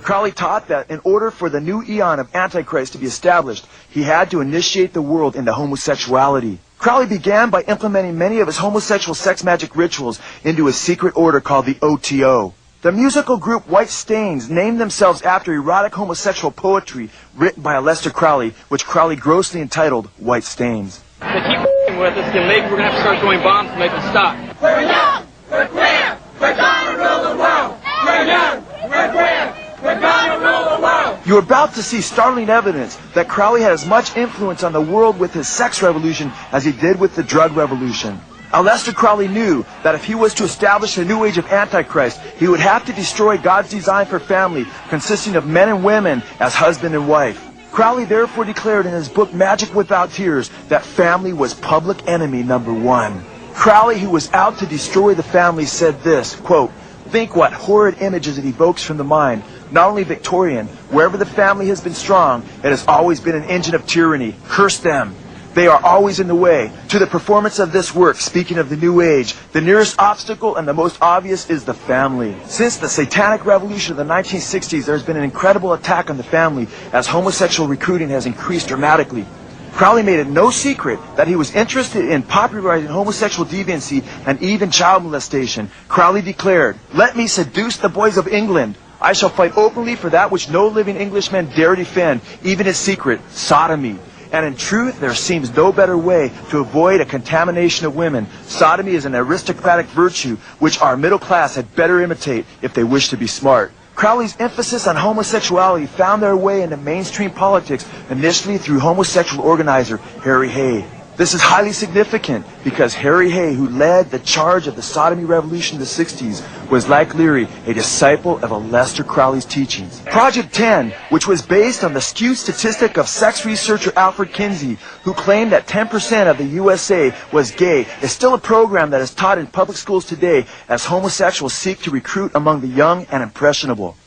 Crowley taught that in order for the new eon of Antichrist to be established, he had to initiate the world into homosexuality. Crowley began by implementing many of his homosexual sex magic rituals into a secret order called the OTO. The musical group White Stains named themselves after erotic homosexual poetry written by Aleister Crowley, which Crowley grossly entitled White Stains. They keep with us, then maybe we're going to have to start throwing bombs to make them stop. We're young, we're queer, we're gonna rule the world. We're young, we're queer, we're gonna rule the world. You're about to see startling evidence that Crowley had as much influence on the world with his sex revolution as he did with the drug revolution. Aleister Crowley knew that if he was to establish a new age of Antichrist, he would have to destroy God's design for family, consisting of men and women as husband and wife. Crowley therefore declared in his book Magic Without Tears that family was public enemy number one. Crowley, who was out to destroy the family, said this, quote, "Think what horrid images it evokes from the mind. Not only Victorian, wherever the family has been strong, it has always been an engine of tyranny. Curse them. They are always in the way. To the performance of this work, speaking of the New Age, the nearest obstacle and the most obvious is the family. Since the satanic revolution of the 1960s, there has been an incredible attack on the family as homosexual recruiting has increased dramatically. Crowley made it no secret that he was interested in popularizing homosexual deviancy and even child molestation. Crowley declared, "Let me seduce the boys of England. I shall fight openly for that which no living Englishman dare defend, even in secret, sodomy. And in truth, there seems no better way to avoid a contamination of women. Sodomy is an aristocratic virtue which our middle class had better imitate if they wish to be smart." Crowley's emphasis on homosexuality found their way into mainstream politics initially through homosexual organizer Harry Hay. This is highly significant because Harry Hay, who led the charge of the sodomy revolution in the 60s, was, like Leary, a disciple of Aleister Crowley's teachings. Project 10, which was based on the skewed statistic of sex researcher Alfred Kinsey, who claimed that 10% of the USA was gay, is still a program that is taught in public schools today as homosexuals seek to recruit among the young and impressionable.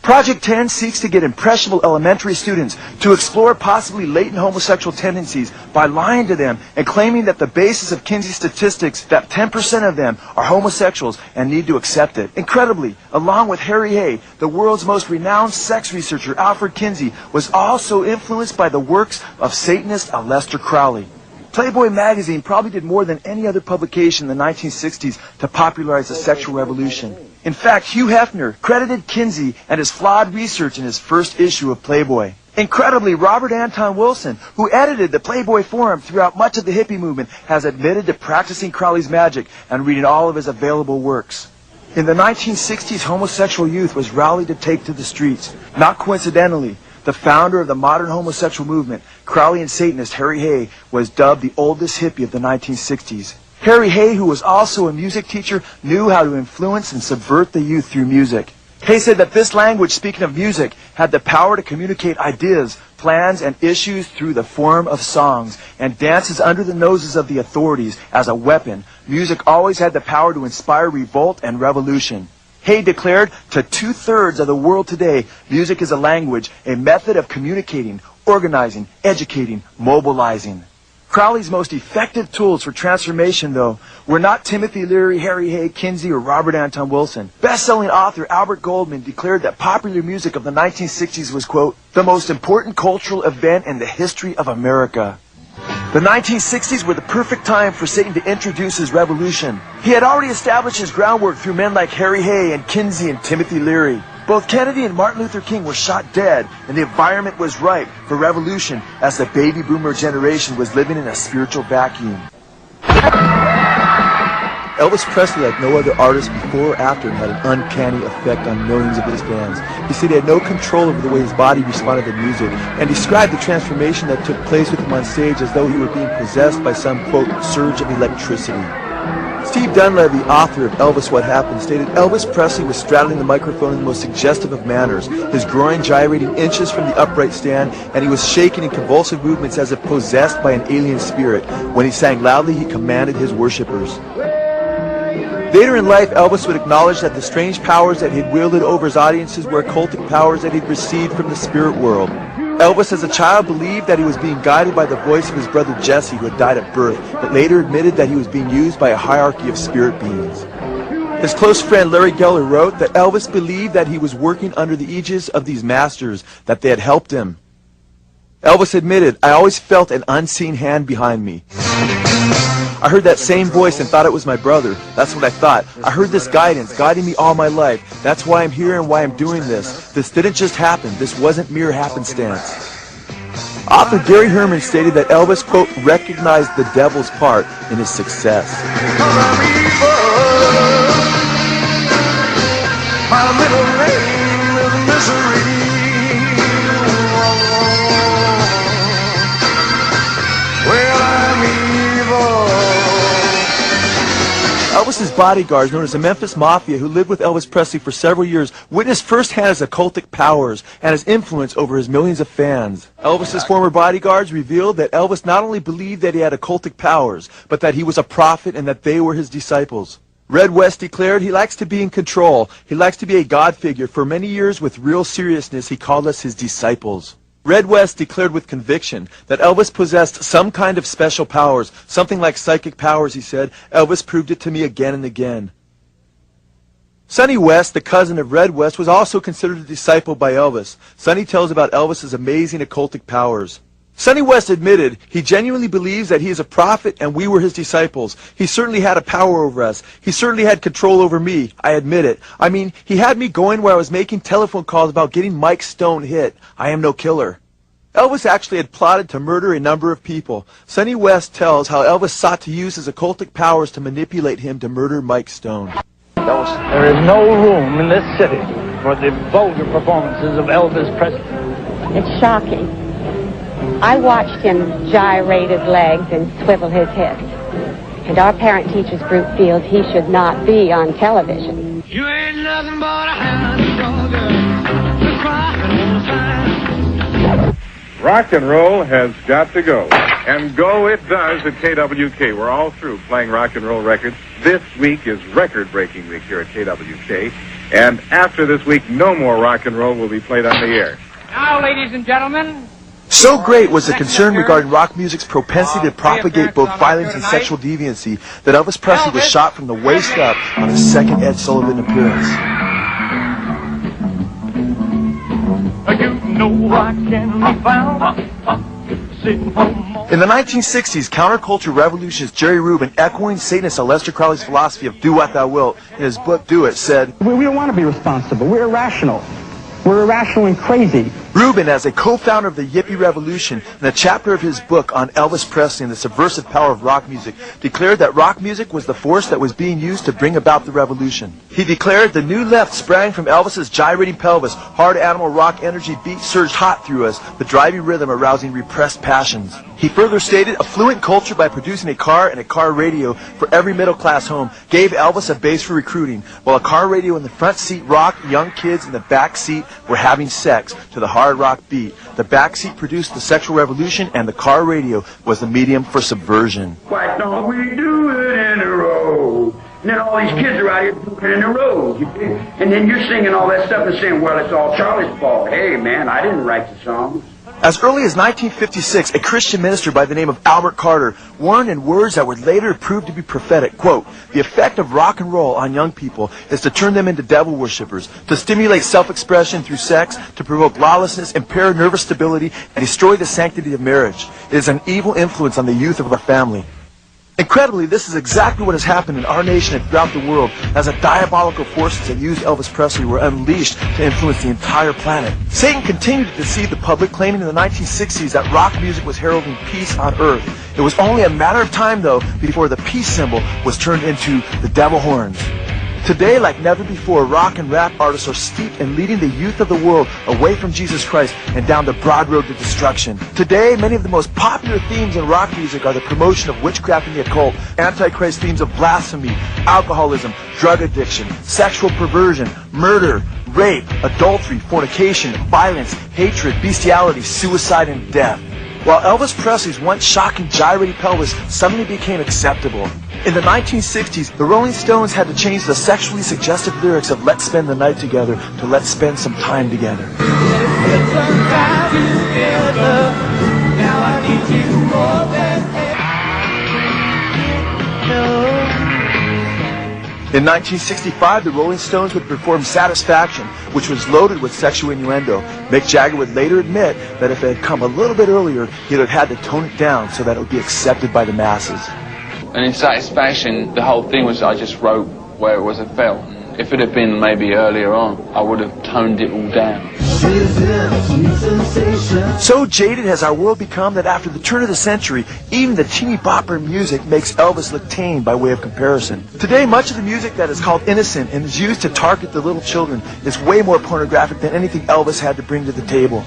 Project 10 seeks to get impressionable elementary students to explore possibly latent homosexual tendencies by lying to them and claiming that the basis of Kinsey's statistics that 10% of them are homosexuals and need to accept it. Incredibly, along with Harry Hay, the world's most renowned sex researcher Alfred Kinsey was also influenced by the works of Satanist Aleister Crowley. Playboy magazine probably did more than any other publication in the 1960s to popularize the sexual revolution. In fact, Hugh Hefner credited Kinsey and his flawed research in his first issue of Playboy. Incredibly, Robert Anton Wilson, who edited the Playboy Forum throughout much of the hippie movement, has admitted to practicing Crowley's magic and reading all of his available works. In the 1960s, homosexual youth was rallied to take to the streets. Not coincidentally, the founder of the modern homosexual movement, Crowley and Satanist Harry Hay, was dubbed the oldest hippie of the 1960s. Harry Hay, who was also a music teacher, knew how to influence and subvert the youth through music. Hay said that this language, speaking of music, had the power to communicate ideas, plans, and issues through the form of songs and dances under the noses of the authorities as a weapon. Music always had the power to inspire revolt and revolution. Hay declared to 2/3 of the world today, music is a language, a method of communicating, organizing, educating, mobilizing. Crowley's most effective tools for transformation, though, were not Timothy Leary, Harry Hay, Kinsey, or Robert Anton Wilson. Best-selling author Albert Goldman declared that popular music of the 1960s was, quote, "the most important cultural event in the history of America." The 1960s were the perfect time for Satan to introduce his revolution. He had already established his groundwork through men like Harry Hay and Kinsey and Timothy Leary. Both Kennedy and Martin Luther King were shot dead, and the environment was ripe for revolution as the baby boomer generation was living in a spiritual vacuum. Elvis Presley, like no other artist before or after him, had an uncanny effect on millions of his fans. He said he had no control over the way his body responded to music, and described the transformation that took place with him on stage as though he were being possessed by some, quote, surge of electricity. Steve Dunleavy, author of Elvis What Happened, stated Elvis Presley was straddling the microphone in the most suggestive of manners, his groin gyrating inches from the upright stand, and he was shaking in convulsive movements as if possessed by an alien spirit. When he sang loudly, he commanded his worshippers. Later in life, Elvis would acknowledge that the strange powers that he'd wielded over his audiences were occultic powers that he'd received from the spirit world. Elvis, as a child, believed that he was being guided by the voice of his brother Jesse, who had died at birth, but later admitted that he was being used by a hierarchy of spirit beings. His close friend Larry Geller wrote that Elvis believed that he was working under the aegis of these masters, that they had helped him. Elvis admitted, "I always felt an unseen hand behind me. I heard that same voice and thought it was my brother. That's what I thought. I heard this guidance, guiding me all my life. That's why I'm here and why I'm doing this. This didn't just happen. This wasn't mere happenstance." Author Gary Herman stated that Elvis, quote, recognized the devil's part in his success. My middle name is misery. Well, I'm evil. Elvis's bodyguards, known as the Memphis Mafia, who lived with Elvis Presley for several years, witnessed firsthand his occultic powers and his influence over his millions of fans. Elvis's former bodyguards revealed that Elvis not only believed that he had occultic powers, but that he was a prophet and that they were his disciples. Red West declared he likes to be in control. He likes to be a God figure. For many years, with real seriousness, he called us his disciples. Red West declared with conviction that Elvis possessed some kind of special powers, something like psychic powers, he said. Elvis proved it to me again and again. Sonny West, the cousin of Red West, was also considered a disciple by Elvis. Sonny tells about Elvis's amazing occultic powers. Sonny West admitted he genuinely believes that he is a prophet and we were his disciples. He certainly had a power over us. He certainly had control over me. I admit it. I mean, he had me going where I was making telephone calls about getting Mike Stone hit. I am no killer. Elvis actually had plotted to murder a number of people. Sonny West tells how Elvis sought to use his occultic powers to manipulate him to murder Mike Stone. There is no room in this city for the vulgar performances of Elvis Presley. It's shocking. I watched him gyrate his legs and swivel his hips. And our parent-teachers group feels he should not be on television. You ain't nothing but a hound dog, the crying all the time. Rock and roll has got to go. And go it does at KWK. We're all through playing rock and roll records. This week is record-breaking week here at KWK. And after this week, no more rock and roll will be played on the air. Now, ladies and gentlemen, So great was the concern regarding rock music's propensity to propagate both violence and sexual deviancy that Elvis Presley was shot from the waist up on his second Ed Sullivan appearance. You know I can be found sitting home. In the 1960s, counterculture revolutionist Jerry Rubin, echoing Satanist Aleister Crowley's philosophy of do what thou wilt in his book Do It, said, We don't want to be responsible. We're irrational. We're irrational and crazy. Rubin, as a co-founder of the Yippie Revolution, in a chapter of his book on Elvis Presley and the subversive power of rock music, declared that rock music was the force that was being used to bring about the revolution. He declared the new left sprang from Elvis's gyrating pelvis, hard animal rock energy beat surged hot through us, the driving rhythm arousing repressed passions. He further stated, affluent culture by producing a car and a car radio for every middle-class home gave Elvis a base for recruiting, while a car radio in the front seat rocked young kids in the back seat were having sex to the hard rock beat. The back seat produced the sexual revolution, and the car radio was the medium for subversion. Why don't we do it in a row? And then all these kids are out here doing it in a row. And then you're singing all that stuff and saying, well, it's all Charlie's fault. Hey, man, I didn't write the songs. As early as 1956, a Christian minister by the name of Albert Carter warned in words that would later prove to be prophetic, quote, the effect of rock and roll on young people is to turn them into devil worshippers, to stimulate self-expression through sex, to provoke lawlessness, impair nervous stability, and destroy the sanctity of marriage. It is an evil influence on the youth of our family. Incredibly, this is exactly what has happened in our nation and throughout the world, as the diabolical forces that used Elvis Presley were unleashed to influence the entire planet. Satan continued to deceive the public, claiming in the 1960s that rock music was heralding peace on earth. It was only a matter of time, though, before the peace symbol was turned into the devil horns. Today, like never before, rock and rap artists are steeped in leading the youth of the world away from Jesus Christ and down the broad road to destruction. Today, many of the most popular themes in rock music are the promotion of witchcraft and the occult, Antichrist themes of blasphemy, alcoholism, drug addiction, sexual perversion, murder, rape, adultery, fornication, violence, hatred, bestiality, suicide, and death. While Elvis Presley's once shocking gyrating pelvis suddenly became acceptable. In the 1960s, the Rolling Stones had to change the sexually suggestive lyrics of Let's Spend the Night Together to Let's Spend Some Time Together. In 1965, the Rolling Stones would perform Satisfaction, which was loaded with sexual innuendo. Mick Jagger would later admit that if it had come a little bit earlier, he would have had to tone it down so that it would be accepted by the masses. And in Satisfaction, the whole thing was I just wrote where it was I felt. If it had been maybe earlier on, I would have toned it all down. So jaded has our world become that after the turn of the century, even the teeny bopper music makes Elvis look tame by way of comparison. Today, much of the music that is called innocent and is used to target the little children is way more pornographic than anything Elvis had to bring to the table.